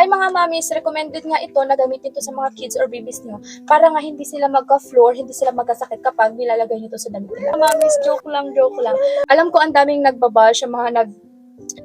Hi mga mommies, recommended nga ito na gamitin to sa mga kids or babies nyo para nga hindi sila magka-floor, hindi sila magkasakit kapag nilalagay nito sa damit nila. Mommies, joke lang, joke lang. Alam ko ang daming nagbabash, yung mga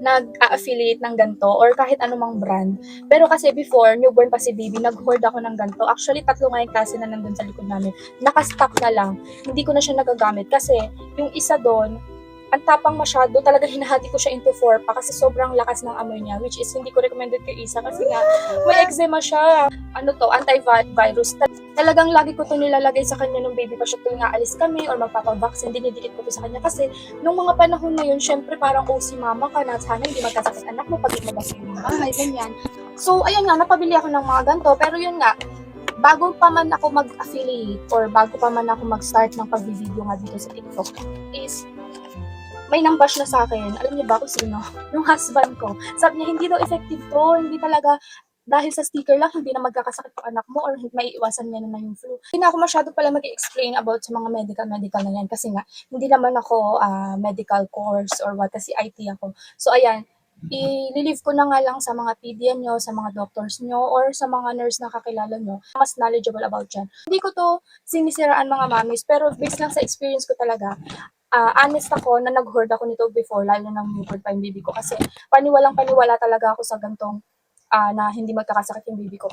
nag-affiliate ng ganto or kahit anumang brand. Pero kasi before, newborn pa si baby, nag-hoard ako ng ganto. Actually, 3 nga yung klase na nandun sa likod namin. Naka-stock na lang. Hindi ko na siya nagagamit kasi yung isa doon, ang tapang masyado, talaga hinahati ko siya into 4 pa kasi sobrang lakas ng amoy niya, which is hindi ko recommended kay Isa kasi nga may eczema siya. Ano to, antivirus. Talagang lagi ko to nilalagay sa kanya nung baby pa siya tuwing aalis kami or magpapavaccine, dinidikit ko to sa kanya kasi nung mga panahon na yun, syempre parang si mama ka na, sana hindi magkasakit anak mo pag lumabas yung bahay, ganyan. So, ayun nga, napabili ako ng mga ganto, pero yun nga, bago pa man ako mag-affiliate or bago pa man ako mag-start ng pag-video nga dito sa TikTok is may nambash na sa akin. Alam niyo ba kung sino? Yung husband ko. Sabi niya, hindi daw effective to. Hindi talaga, dahil sa sticker lang, hindi na magkakasakit yung anak mo or may iwasan niya na yung flu. Hindi na ako masyado pala mag-explain about sa mga medical na yan kasi nga, hindi naman ako medical course or what, kasi IT ako. So, ayan, i-leave ko na nga lang sa mga PDN nyo, sa mga doctors nyo, or sa mga nurse na kakilala nyo, mas knowledgeable about yan. Hindi ko to sinisiraan mga mommies, pero based lang sa experience ko talaga, honest ako na nag-hoard ako nito before, lalo nang newborn pa yung baby ko. Kasi paniwalang-paniwala talaga ako sa gantong na hindi magkakasakit yung baby ko.